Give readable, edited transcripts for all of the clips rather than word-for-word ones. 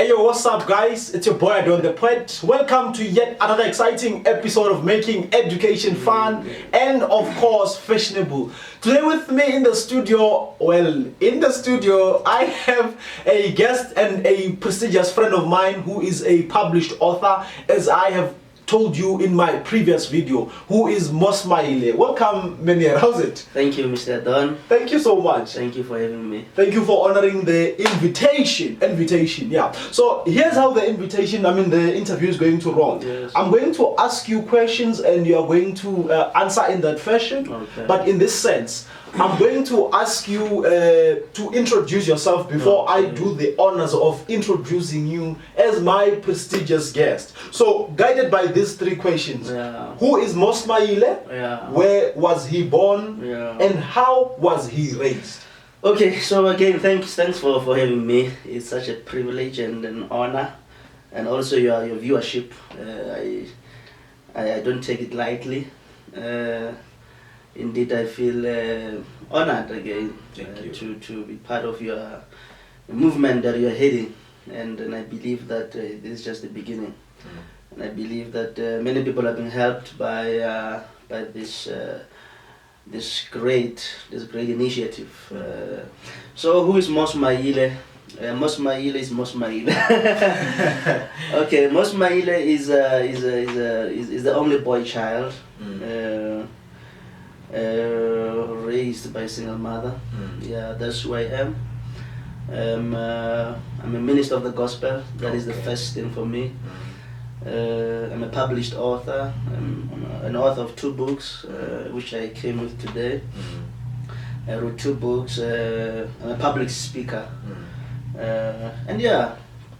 Hey yo, what's up guys? It's your boy Adon the Poet. Welcome to yet another exciting episode of making education fun and of course fashionable. Today with me in the studio, I have a guest and a prestigious friend of mine who is a published author, as I have told you in my previous video, who is Moss Maile. Welcome, Menier. How's it? Thank you, Mr. Don. Thank you so much. Thank you for having me. Thank you for honoring the invitation. Yeah. So here's how the interview is going to roll. Yes. I'm going to ask you questions and you are going to answer in that fashion. Okay. But in this sense, I'm going to ask you to introduce yourself before I do the honors of introducing you as my prestigious guest. So, guided by these three questions, who is Moss Maile? Where was he born? And how was he raised? Okay, so again, thanks for having me. It's such a privilege and an honor, and also your viewership. I don't take it lightly. Indeed, I feel honored again to be part of your movement that you're heading, and I believe that this is just the beginning. And I believe that many people have been helped by this great initiative. So, who is Moss Maile? Moss Maile is Moss Maile. Okay, Moss Maile is the only boy child. Raised by a single mother. Yeah, that's who I am. I'm a minister of the gospel. That is the first thing for me. I'm a published author. I'm an author of 2 books, which I came with today. I wrote 2 books. I'm a public speaker. And yeah,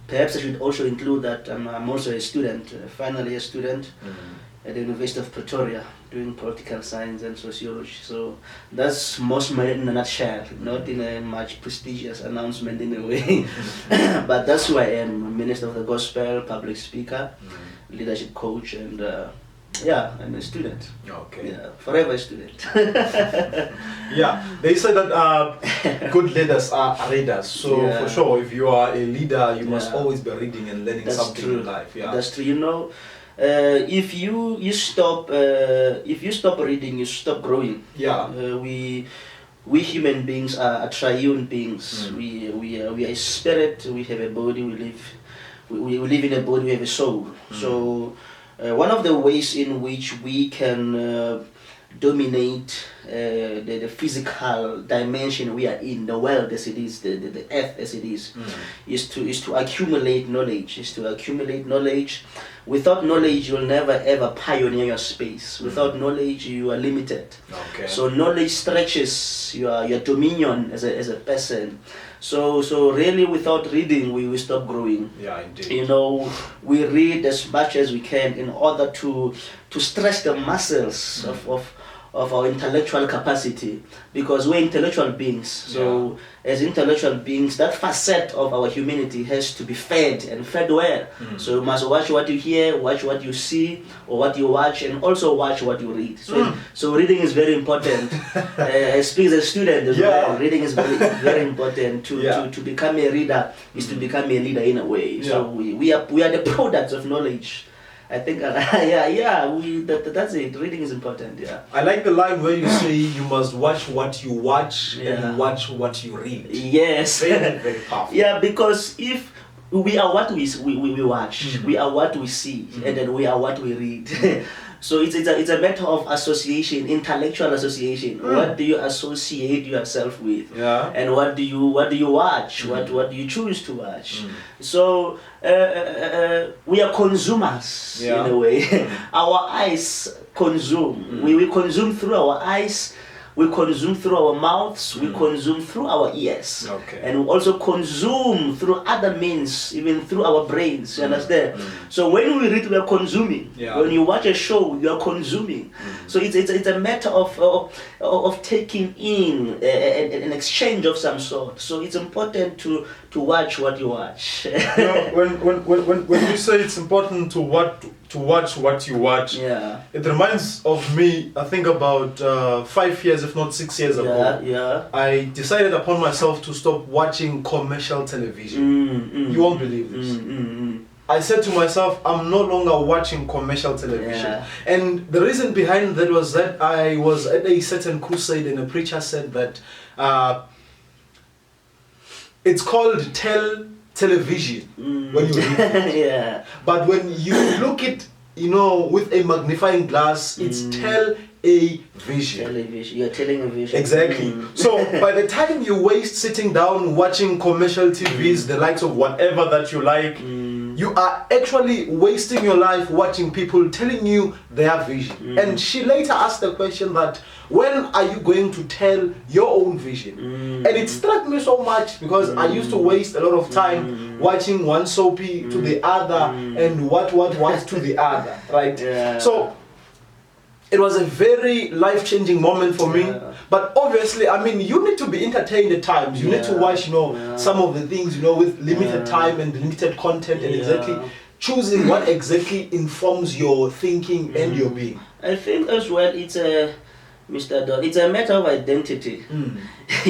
perhaps I should also include that I'm also a student, finally a student at the University of Pretoria, doing political science and sociology. So that's Moss Maile in a nutshell, not in a much prestigious announcement in a way, but that's who I am: minister of the gospel, public speaker, leadership coach, and I'm a student. Okay. Yeah, forever a student. Yeah, they say that good leaders are readers. So for sure, if you are a leader, you must always be reading and learning something in life. Yeah, that's true. You know, if you stop reading, you stop growing. Yeah. We human beings are triune beings. We are a spirit. We have a body. We live in a body. We have a soul. So one of the ways in which we can dominate the physical dimension we are in, the world as it is, the earth as it is to accumulate knowledge. Without knowledge, you'll never ever pioneer your space. Without knowledge, you are limited. Okay. So knowledge stretches your dominion as a person. So really, without reading, we will stop growing. Yeah, indeed. You know, we read as much as we can in order to stretch the muscles of our intellectual capacity, because we're intellectual beings. So as intellectual beings, that facet of our humanity has to be fed and fed well. So you must watch what you hear, watch what you see, or what you watch, and also watch what you read. So reading is very important. I speak as a student as well. Reading is very important. To become a reader is to become a leader in a way. So we are the products of knowledge. I think, that's it. Reading is important, I like the line where you say you must watch what you watch and watch what you read. Yes. Very, very powerful. Yeah, because if we are what we watch, we are what we see, and then we are what we read. So it's a matter of association, intellectual association. What do you associate yourself with? Yeah. And what do you watch? What do you choose to watch? So we are consumers in a way. Our eyes consume. We consume through our eyes. We consume through our mouths, we consume through our ears, and we also consume through other means, even through our brains, you understand? So when we read, we are consuming. When you watch a show, you are consuming. So it's a matter of taking in an exchange of some sort. So it's important to watch what you watch. When you say it's important to watch what you watch, Yeah. it reminds of me. I think about 5 years, if not 6 years ago, Yeah. I decided upon myself to stop watching commercial television. You won't believe this. I said to myself, I'm no longer watching commercial television. Yeah. And the reason behind that was that I was at a certain crusade and a preacher said that it's called television when you read it. Yeah. But when you look it, with a magnifying glass, it's a vision. Television. You're telling a vision. Exactly. So by the time you waste sitting down watching commercial TVs, the likes of whatever that you like, you are actually wasting your life watching people telling you their vision. And she later asked the question that, when are you going to tell your own vision? And it struck me so much because I used to waste a lot of time watching one soapy to the other and what to the other, right? Yeah. So it was a very life-changing moment for me. Yeah. But obviously, I mean, you need to be entertained at times. You need to watch, some of the things, with limited time and limited content, and exactly choosing what exactly informs your thinking and your being. I think as well, it's Mr. Don, it's a matter of identity. If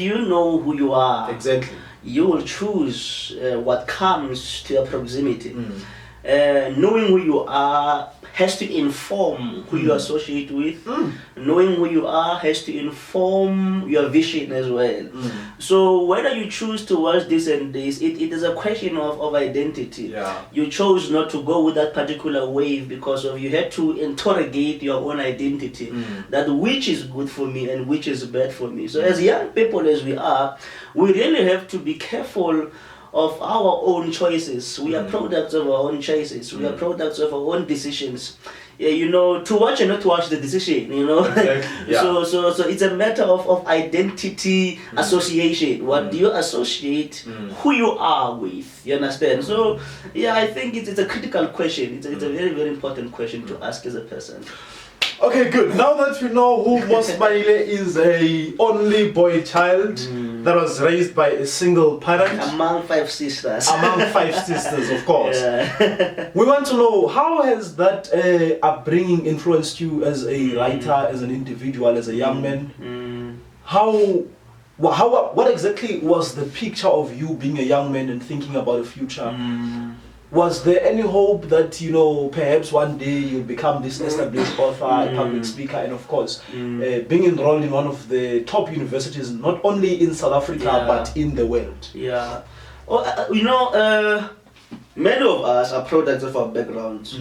you know who you are, Exactly. you will choose what comes to your proximity. Knowing who you are has to inform who you associate with. Knowing who you are has to inform your vision as well. So whether you choose to watch this and this, it is a question of identity. Yeah. You chose not to go with that particular wave because of you had to interrogate your own identity. That which is good for me and which is bad for me. So as young people as we are, we really have to be careful of our own choices. We are products of our own choices. We are products of our own decisions. To watch and not to watch the decision, Exactly. Yeah. So it's a matter of identity association. What do you associate who you are with? You understand? So I think it's a critical question. It's a very, very important question to ask as a person. Okay, good. Now that we know who Moss Maile is, a only boy child that was raised by a single parent. Among 5 sisters. Among 5 sisters, of course. Yeah. We want to know, how has that upbringing influenced you as a writer, as an individual, as a young man? What exactly was the picture of you being a young man and thinking about the future? Was there any hope that, perhaps one day you'll become this established author, a public speaker, and of course, being enrolled in one of the top universities, not only in South Africa, but in the world? Yeah. Many of us are products of our backgrounds.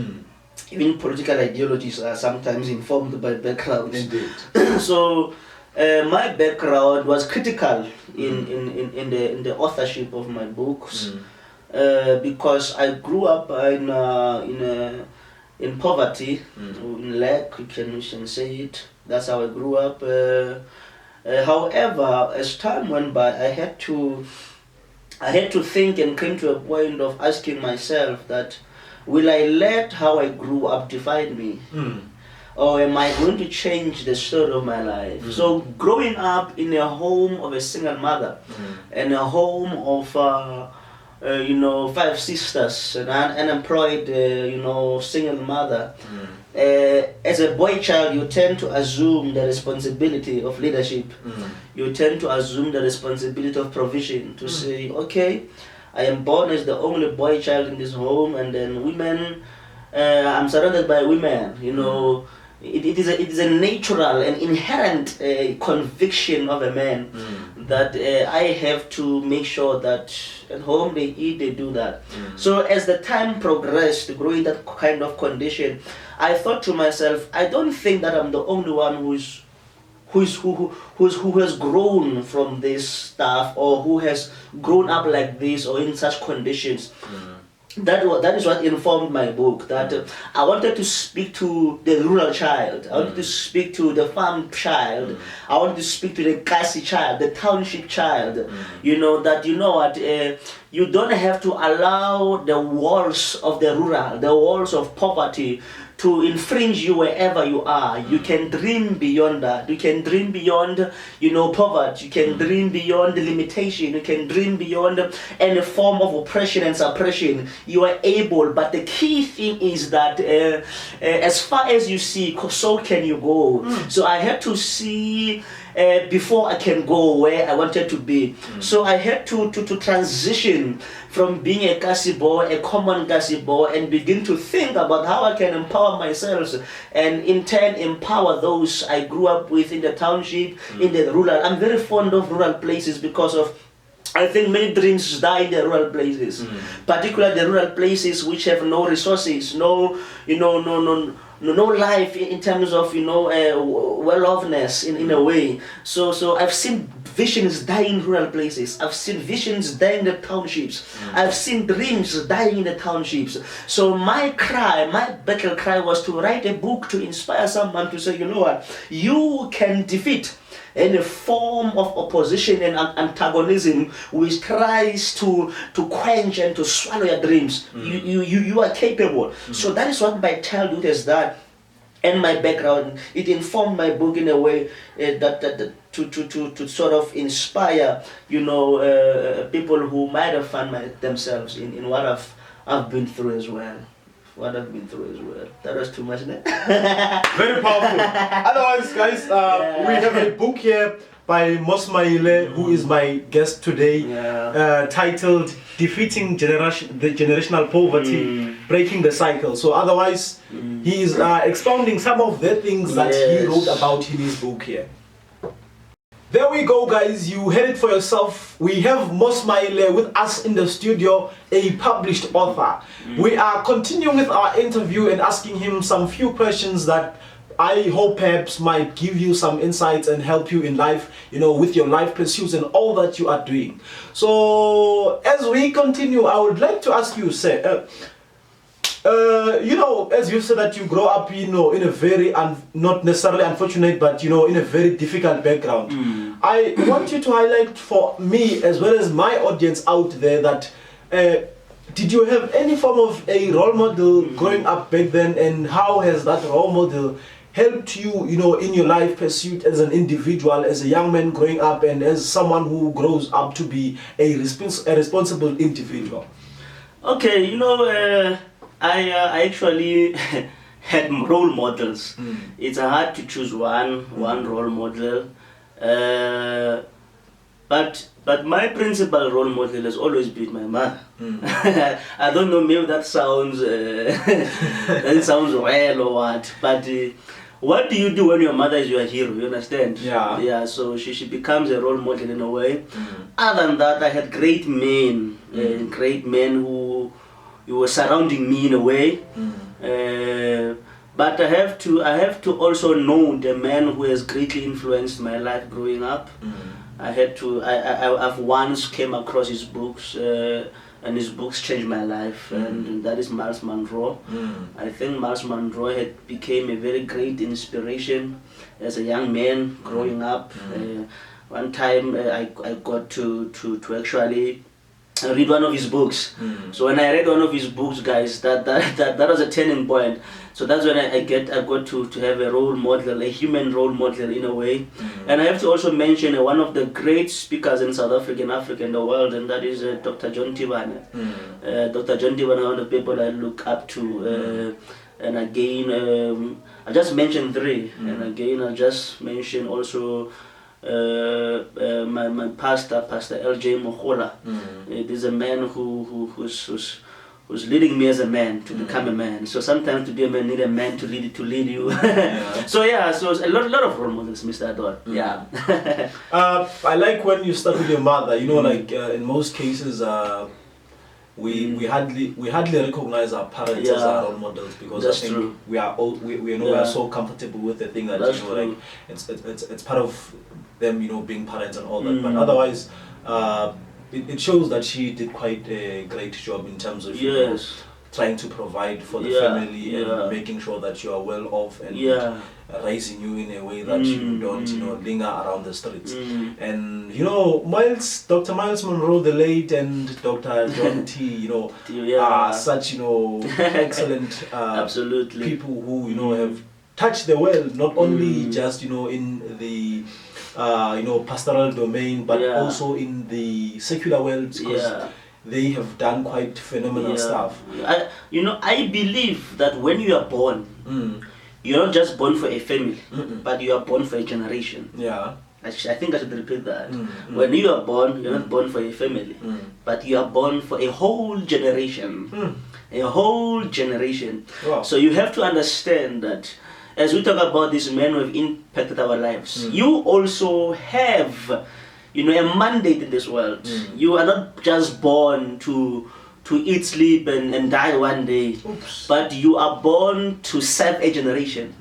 Even political ideologies are sometimes informed by backgrounds. Indeed. So, my background was critical in the authorship of my books. Because I grew up in poverty, in lack, you can say it. That's how I grew up. However, as time went by, I had to think and came to a point of asking myself that, will I let how I grew up define me? Or am I going to change the story of my life? So growing up in a home of a single mother and a home of 5 sisters, an unemployed, single mother. As a boy child, you tend to assume the responsibility of leadership. You tend to assume the responsibility of provision. To say, okay, I am born as the only boy child in this home, and then women, I'm surrounded by women. It is a natural and inherent conviction of a man that I have to make sure that at home they eat, they do that. So as the time progressed, growing that kind of condition, I thought to myself, I don't think that I'm the only one who has grown from this stuff, or who has grown up like this or in such conditions. That is what informed my book, that I wanted to speak to the rural child, I wanted to speak to the farm child, I wanted to speak to the Kasi child, the township child, you don't have to allow the walls of the rural, the walls of poverty to infringe you wherever you are. You can dream beyond that. You can dream beyond, poverty. You can dream beyond the limitation. You can dream beyond any form of oppression and suppression. You are able, but the key thing is that as far as you see, so can you go. So I had to see before I can go where I wanted to be. So I had to transition from being a Kasibo, a common Kasibo, and begin to think about how I can empower myself and in turn empower those I grew up with in the township, in the rural. I'm very fond of rural places because of I think many dreams die in the rural places, particularly the rural places which have no resources, no life in terms of well-offness in a way. So I've seen visions die in rural places. I've seen visions die in the townships. I've seen dreams dying in the townships. So my battle cry was to write a book to inspire someone to say, you know what, you can defeat any form of opposition and antagonism which tries to quench and to swallow your dreams. You are capable. So that is what my childhood has done, and my background. It informed my book in a way that to sort of inspire people who might have found themselves in what I've been through as well. That was too much, né? Very powerful. Otherwise, guys, we have a book here by Moss Maile, who is my guest today, titled "Defeating the Generational Poverty, Breaking the Cycle." So, otherwise, he is expounding some of the things that he wrote about in his book here. There we go, guys. You heard it for yourself. We have Moss Maile with us in the studio, a published author. We are continuing with our interview and asking him some few questions that I hope perhaps might give you some insights and help you in life, with your life pursuits and all that you are doing. So, as we continue, I would like to ask you, sir, as you said that you grow up, in a very, not necessarily unfortunate, but, in a very difficult background. I want you to highlight for me, as well as my audience out there, that did you have any form of a role model growing up back then, and how has that role model helped you, in your life pursuit as an individual, as a young man growing up, and as someone who grows up to be a responsible individual? Okay, I actually had role models. It's hard to choose one role model, but my principal role model has always been my mother. I don't know, maybe that sounds well or what, but what do you do when your mother is your hero? You understand? Yeah. So she becomes a role model in a way. Other than that, I had great men who were surrounding me in a way. But I have to also know the man who has greatly influenced my life growing up. I've once came across his books, and his books changed my life, and that is Miles Monroe. I think Miles Monroe had became a very great inspiration as a young man growing up. One time I got to actually read one of his books. So when I read one of his books, guys, that was a turning point. So that's when I got to have a role model, a human role model in a way. And I have to also mention one of the great speakers in South Africa and the world, and that is Dr. John Tibane. Dr. John Tibane, one of the people I look up to. And again, I just mentioned three. And again, I just mentioned also my pastor, Pastor L.J. Mohola. It is a man who's leading me as a man to become a man. So sometimes to be a man, need a man to lead you. So a lot of role models, Mr. Ador. I like when you start with your mother. In most cases, we hardly recognize our parents as our role models, because I think we are so comfortable with the thing that it's part of them being parents and all that. But otherwise, it shows that she did quite a great job in terms of trying to provide for the Yeah, family and making sure that you are well off and raising you in a way that you don't, linger around the streets. And Dr. Miles Monroe the late and Dr. John T, are such, excellent absolutely people who, have touched the world, not only just, in the pastoral domain, but also in the secular world, because they have done quite phenomenal stuff. I believe that when you are born, you're not just born for a family, but you are born for a generation. Yeah. I think I should repeat that. When you are born, you're not born for a family, but you are born for a whole generation. A whole generation. Wow. So you have to understand that as we talk about these men who have impacted our lives, you also have a mandate in this world. You are not just born to eat, sleep, and die one day. Oops. But you are born to serve a generation.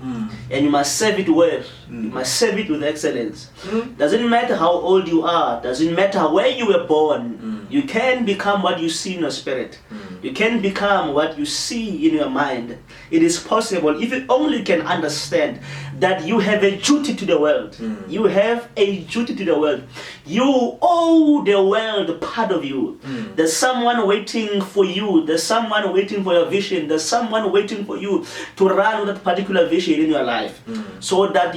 And you must serve it well. You must serve it with excellence. Doesn't matter how old you are, doesn't matter where you were born, you can become what you see in your spirit. You can become what you see in your mind. It is possible if you only can understand that you have a duty to the world. You have a duty to the world. You owe the world part of you. There's someone waiting for you. There's someone waiting for your vision. There's someone waiting for you to run that particular vision in your life, so that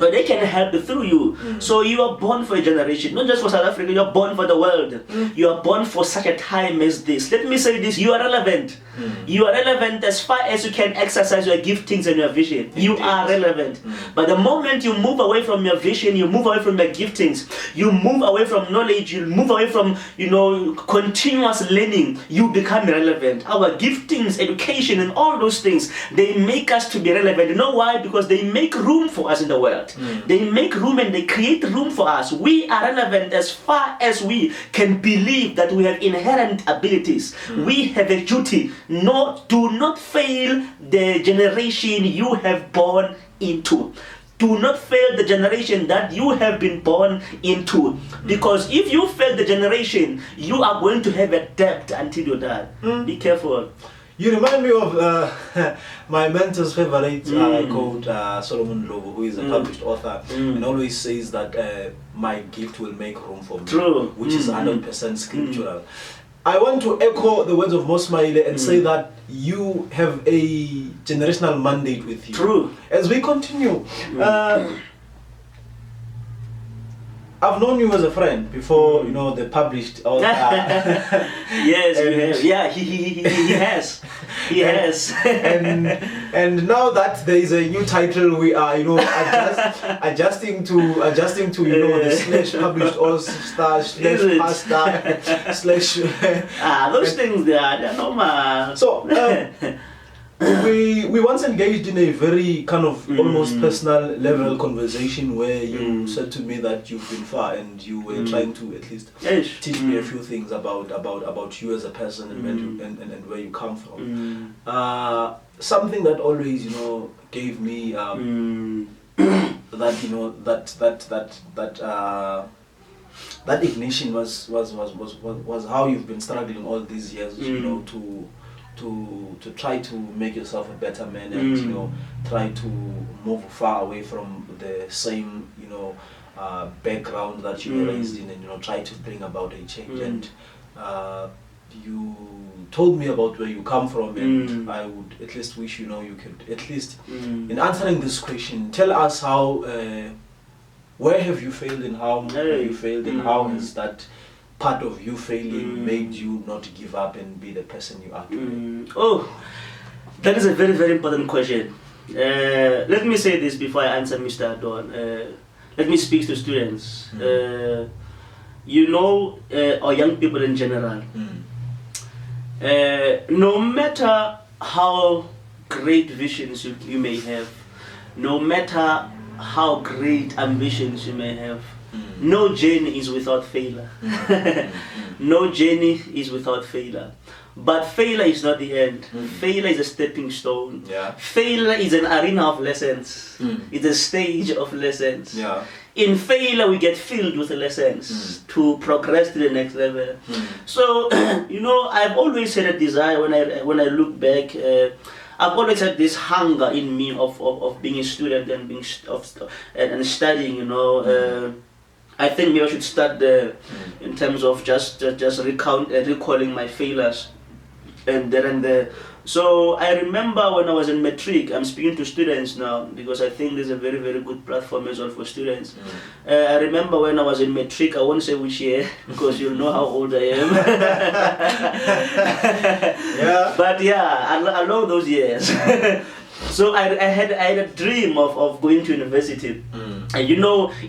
they can help through you. So you are born for a generation, not just for South Africa, you are born for the world. You are born for such a time as this. Let me say this, you are relevant. You are relevant as far as you can exercise your giftings and your vision. You are relevant. But the moment you move away from your vision, you move away from your giftings, you move away from knowledge, you move away from continuous learning, you become irrelevant. Our giftings, education, and all those things, they make us to be relevant. You know why? Because they make room for us in the world. They make room and they create room for us. We are relevant as far as we can believe that we have inherent abilities. We have a duty. Do not fail the generation you have born into. Do not fail the generation that you have been born into. Because if you fail the generation, you are going to have a debt until you die. Be careful. You remind me of my mentor's favorite quote, Solomon Lobo, who is a published author, and always says that my gift will make room for me. True. Which is 100% scriptural. I want to echo the words of Moss Maile and say that you have a generational mandate with you. True. As we continue, I've known you as a friend before, the published author. Yes, you have. Yeah, he has. He has. And now that there is a new title, we are, adjusting to the slash published author slash pastor slash. Those things they're normal. So. We once engaged in a very kind of almost personal level conversation where you said to me that you've been far and you were trying to at least teach me a few things about you as a person and where you come from. Something that always gave me that ignition was how you've been struggling all these years to try to make yourself a better man and try to move far away from the same background that you were raised in and try to bring about a change. And you told me about where you come from, and I would at least wish you could at least in answering this question tell us how where have you failed and how have you failed and how has that part of you failing made you not give up and be the person you are today? Oh, that is a very, very important question. Let me say this before I answer Mr. Adon. Let me speak to students. Or young people in general. No matter how great visions you may have, no matter how great ambitions you may have, No journey is without failure. No journey is without failure. But failure is not the end. Failure is a stepping stone. Yeah. Failure is an arena of lessons. It's a stage of lessons. Yeah. In failure, we get filled with lessons to progress to the next level. So, I've always had a desire when I look back. I've always had this hunger in me of being a student and and studying. I think maybe I should start there in terms of just recalling my failures and there and there. So I remember when I was in matric, I'm speaking to students now because I think there's a very, very good platform as well for students. I remember when I was in matric, I won't say which year because you'll know how old I am. Yeah. But yeah, along those years. So I had a dream of going to university. And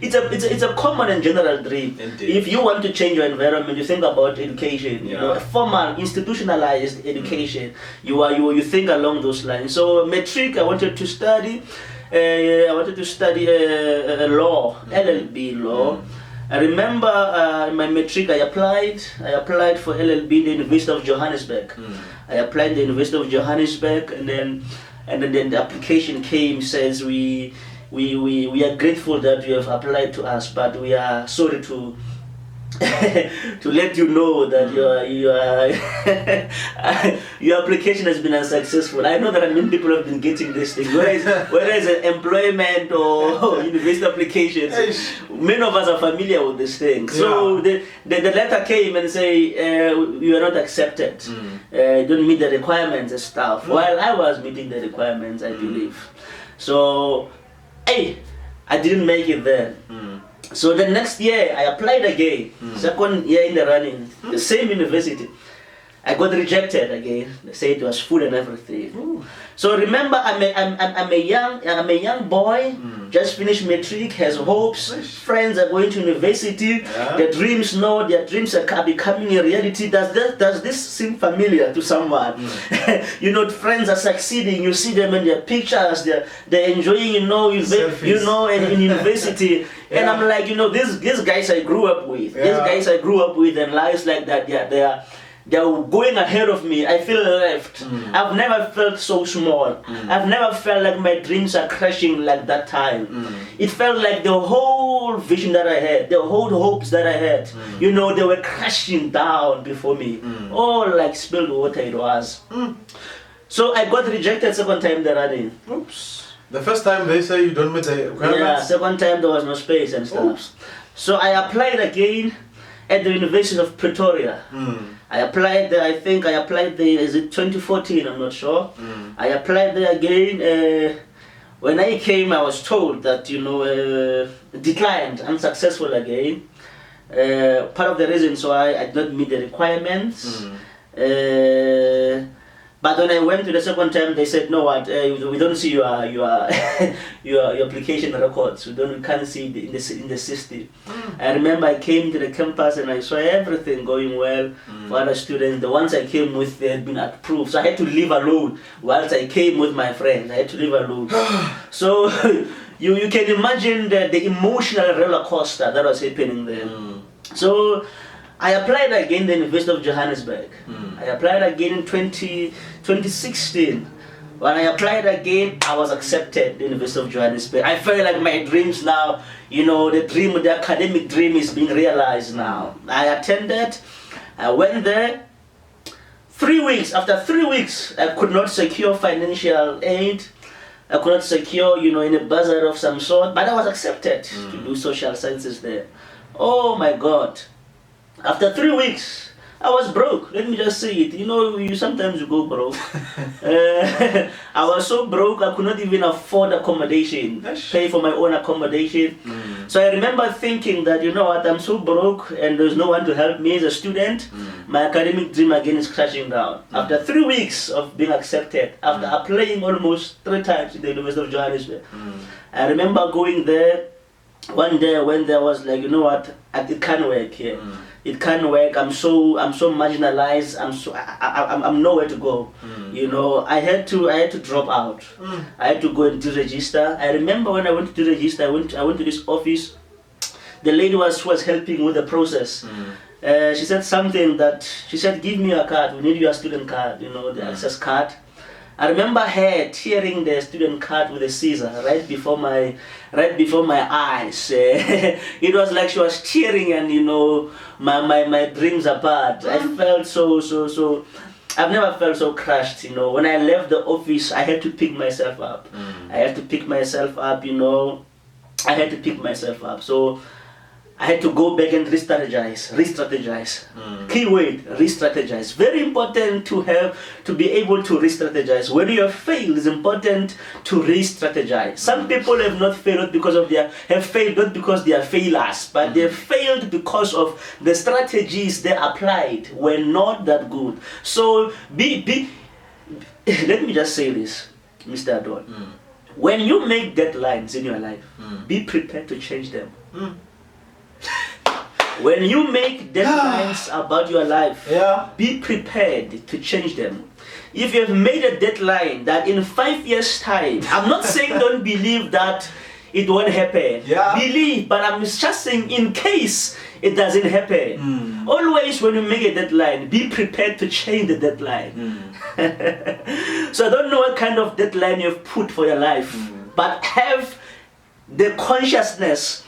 it's a common and general dream. Indeed. If you want to change your environment, you think about education, Yeah. a formal, institutionalized education. You think along those lines. So matric, I wanted to study. Law, LLB law. I remember in my matric, I applied for LLB in the University of Johannesburg. I applied in the University of Johannesburg, and then the application came, says we are grateful that you have applied to us, but we are sorry to to let you know that your application has been unsuccessful. I know that many people have been getting this thing, whereas employment or university applications, many of us are familiar with this thing. So the letter came and say you are not accepted. You don't meet the requirements and stuff. While I was meeting the requirements, I believe. So, I didn't make it there. So the next year I applied again, second year in the running, the same university. I got rejected again. They said it was full and everything. So remember, I'm a young boy, just finished matric, has hopes. Friends are going to university. Their dreams are becoming a reality. Does this seem familiar to someone? Friends are succeeding. You see them in their pictures. They're enjoying, in university. And I'm like, these guys I grew up with. These guys I grew up with, and lives like that. They're going ahead of me. I feel left. I've never felt so small. I've never felt like my dreams are crashing like that time. It felt like the whole vision that I had, the whole hopes that I had, they were crashing down before me. All like spilled water it was. So I got rejected second time the running. Oops. The first time they say you don't meet the requirements? Yeah, second time there was no space and stuff. Oops. So I applied again at the University of Pretoria. I applied there, I think I applied there, is it 2014, I'm not sure. I applied there again. When I came, I was told that, declined, unsuccessful again. Part of the reason why I did not meet the requirements. But when I went to the second time, they said, "No, what? We don't see your application records. We can't see it in the system." I remember I came to the campus and I saw everything going well for other students. The ones I came with, they had been approved, so I had to leave alone. Whilst I came with my friends, I had to leave alone. So you can imagine the emotional roller coaster that was happening there. So I applied again in the University of Johannesburg. I applied again in 2016. When I applied again, I was accepted in the University of Johannesburg. I felt like my dreams now, the academic dream is being realized now. I attended, I went there. 3 weeks, after 3 weeks, I could not secure financial aid. I could not secure, in a bursary of some sort, but I was accepted to do social sciences there. Oh my God. After 3 weeks, I was broke. Let me just say it. You sometimes go broke. I was so broke, I could not even afford accommodation, pay for my own accommodation. So I remember thinking that, I'm so broke and there's no one to help me as a student. My academic dream again is crashing down. After 3 weeks of being accepted, after applying almost 3 times in the University of Johannesburg, I remember going there. One day I went there, I was like, it can't work here. It can't work. I'm so marginalized. I'm nowhere to go. I had to drop out. I had to go and deregister. I remember when I went to deregister, I went to this office. the lady was helping with the process. She said something that, she said, give me your card, we need your student card, the access card. I remember her tearing the student card with a scissor right before my eyes. It was like she was tearing, and my dreams apart. I felt so. I've never felt so crushed. When I left the office, I had to pick myself up. I had to pick myself up. I had to pick myself up. So I had to go back and re-strategize. Keyword, re-strategize. Very important to be able to re-strategize. When you have failed, it's important to re-strategize. Some people have not failed have failed not because they are failures, but they have failed because of the strategies they applied were not that good. So let me just say this, Mr. Adol. When you make deadlines in your life, be prepared to change them. When you make deadlines about your life, be prepared to change them. If you have made a deadline that in 5 years' time, I'm not saying don't believe that it won't happen. Believe, but I'm just saying in case it doesn't happen. Always when you make a deadline, be prepared to change the deadline. So I don't know what kind of deadline you've put for your life, but have the consciousness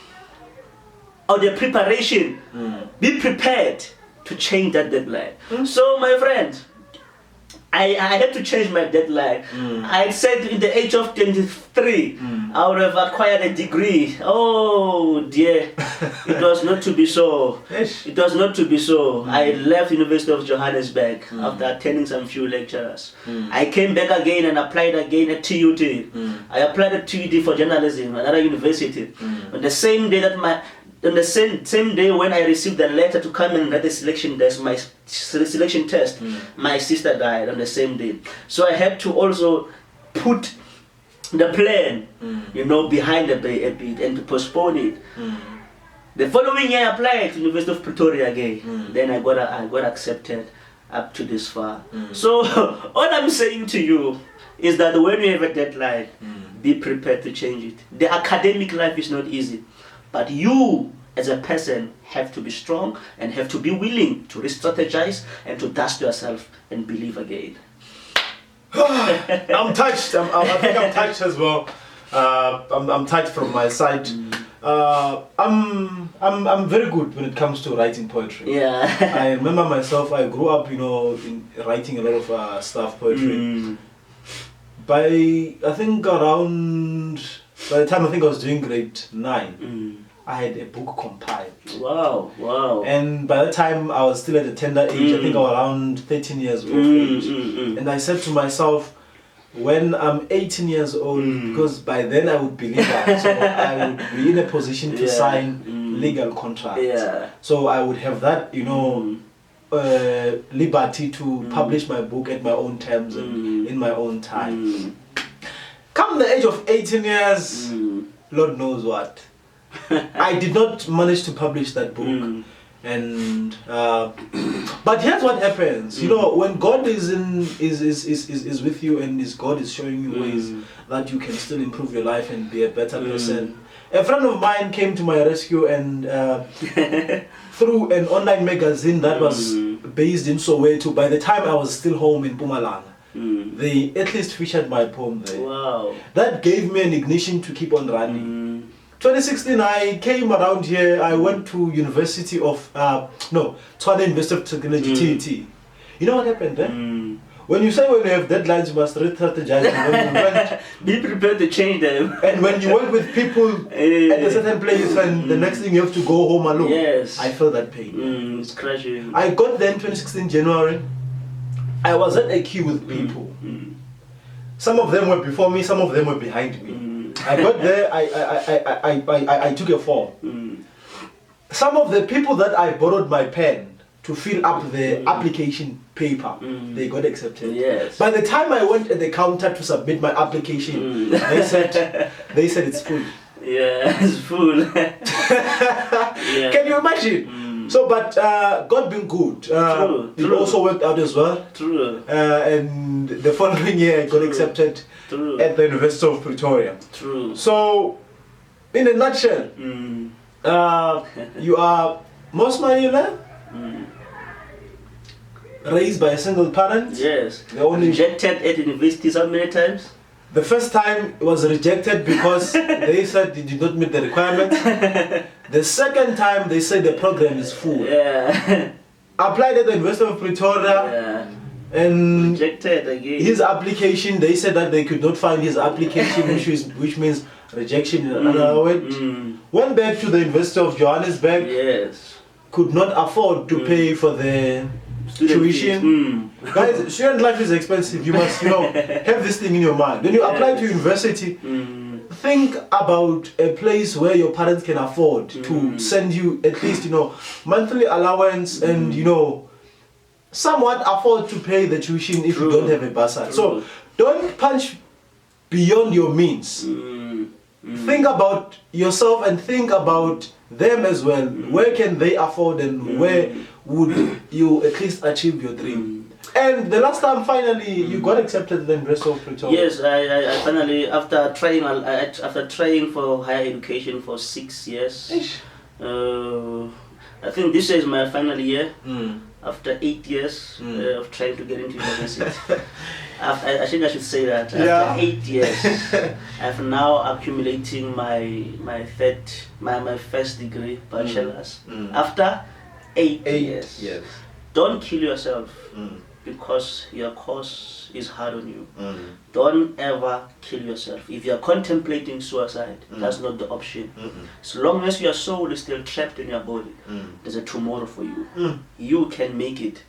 or the preparation, be prepared to change that deadline. So my friend, I had to change my deadline. I said in the age of 23, I would have acquired a degree. Oh dear, it was not to be so. It was not to be so. I left University of Johannesburg after attending some few lectures. I came back again and applied again at TUT. I applied at TUT for journalism, another university. On the same day when I received the letter to come and write the selection test, my sister died on the same day. So I had to also put the plan, behind a bit and to postpone it. The following year I applied to University of Pretoria again. Then I got accepted up to this far. So all I'm saying to you is that when you have a deadline, be prepared to change it. The academic life is not easy. But you, as a person, have to be strong and have to be willing to re-strategize and to dust yourself and believe again. I'm touched. I think I'm touched as well. I'm touched from my side. I'm very good when it comes to writing poetry. I remember myself. I grew up, in writing a lot of stuff, poetry. By the time I think I was doing grade 9, I had a book compiled. Wow. And by the time I was still at a tender age, I think I was around 13 years of age. And I said to myself, when I'm 18 years old, because by then I would be legal, so I would be in a position to sign legal contracts. So I would have that, liberty to publish my book at my own terms and in my own time. Come the age of 18 years, Lord knows what. I did not manage to publish that book. And but here's what happens. When God is with you and God is showing you ways that you can still improve your life and be a better person. A friend of mine came to my rescue and through an online magazine that was based in Soweto. By the time I was still home in Mpumalanga, they at least featured my poem there. Wow. That gave me an ignition to keep on running. 2016, I came around here. I went to University of Tshwane University of Technology, TUT. You know what happened there? When you say when you have deadlines, you must re-strategize. Be prepared to change them. And when you work with people at a certain place, and the next thing you have to go home alone. Yes. I felt that pain. It's crashing. I got there in 2016 January. I was at a queue with people. Some of them were before me, some of them were behind me. I got there, I took a form. Some of the people that I borrowed my pen to fill up the application paper, they got accepted. Yes. By the time I went at the counter to submit my application, they said it's full. Yeah, it's full. Can you imagine? So, but God being good, it also worked out as well. True. And the following year, I got accepted at the University of Pretoria. True. So, in a nutshell, You are Moss Maile, raised by a single parent. Yes. The only Rejected at university so many times. The first time it was rejected because they said it did not meet the requirements. The second time they said the program is full. Yeah. Applied at the University of Pretoria. Yeah. And Rejected again. his application, they said that they could not find his application, which means rejection in another word. Went back to the University of Johannesburg. Yes. Could not afford to pay for the Student tuition. Guys, student life is expensive. You must, have this thing in your mind. When you apply to university, think about a place where your parents can afford to send you at least, monthly allowance and, somewhat afford to pay the tuition if you don't have a bursary. So don't punch beyond your means. Think about yourself and think about them as well. Where can they afford and where would you at least achieve your dream? And the last time finally you got accepted to the University of Pretoria. Yes, I finally, after trying for higher education for 6 years, I think this is my final year. After 8 years of trying to get into university. I think I should say that. After 8 years, I've now accumulating my first degree, bachelor's. After 8 years. Yes. Don't kill yourself because your course is hard on you. Don't ever kill yourself. If you are contemplating suicide, that's not the option. As long as your soul is still trapped in your body, there's a tomorrow for you. You can make it.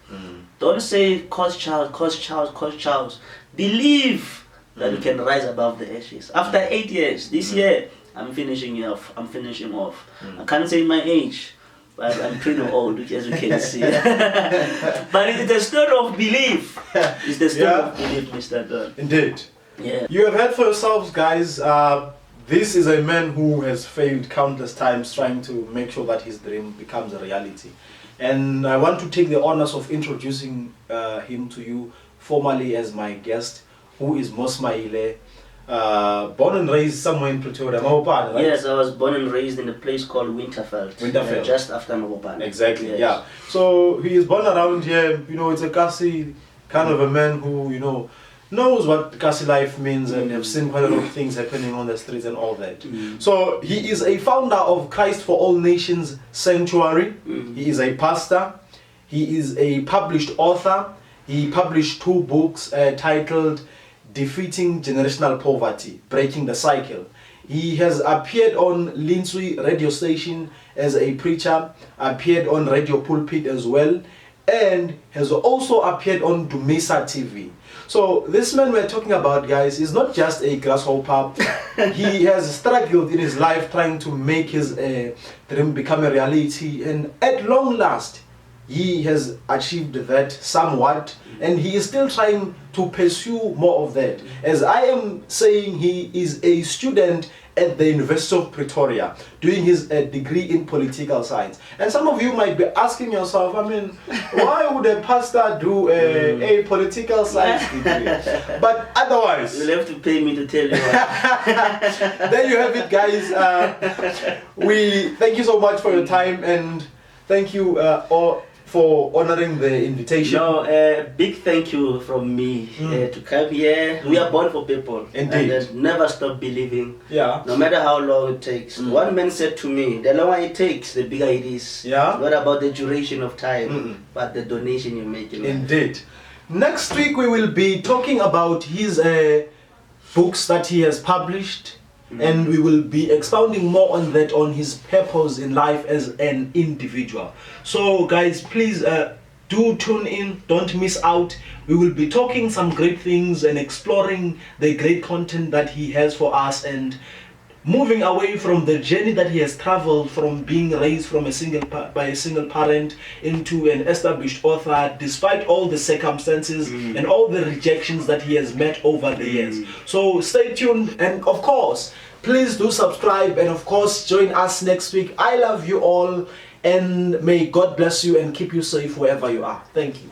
Don't say, cause Charles. Believe that you can rise above the ashes. After 8 years, this year, I'm finishing off. I can't say my age, but I'm pretty old, as you can see. But it's the story of belief. It's the story of belief, Mr. Don. Indeed. Yeah. You have heard for yourselves, guys. This is a man who has failed countless times trying to make sure that his dream becomes a reality. And I want to take the honors of introducing him to you formally as my guest, who is Moss Maile. Born and raised somewhere in Pretoria, Mabopane, right? Yes, I was born and raised in a place called Winterveld. Just after Mabopane. Exactly, yes. Yeah. So he is born around here, it's a Kasi kind of a man who, knows what Kasi life means and have seen quite a lot of things happening on the streets and all that. So he is a founder of Christ for All Nations Sanctuary. He is a pastor. He is a published author. He published 2 books titled Defeating Generational Poverty, Breaking the Cycle. He has appeared on Linsui radio station as a preacher, appeared on Radio Pulpit as well, and has also appeared on Dumisa TV. So this man we're talking about, guys, is not just a grasshopper. He has struggled in his life trying to make his dream become a reality, and at long last, he has achieved that somewhat, and he is still trying to pursue more of that. As I am saying, he is a student at the University of Pretoria doing his degree in political science. And some of you might be asking yourself, why would a pastor do a political science degree? But otherwise, you'll have to pay me to tell you. There you have it, guys. We thank you so much for your time, and thank you all for honoring the invitation. No, big thank you from me to come here. We are born for people. Indeed. And never stop believing. Yeah. No matter how long it takes. One man said to me, the longer it takes, the bigger it is. Yeah. Not about the duration of time, but the donation you make. Indeed. Next week we will be talking about his books that he has published. And we will be expounding more on that, on his purpose in life as an individual. So guys, please do tune in, don't miss out. We will be talking some great things and exploring the great content that he has for us, and moving away from the journey that he has traveled from being raised from by a single parent into an established author, despite all the circumstances and all the rejections that he has met over the years. So stay tuned, and of course, please do subscribe, and of course, join us next week. I love you all, and may God bless you and keep you safe wherever you are. Thank you.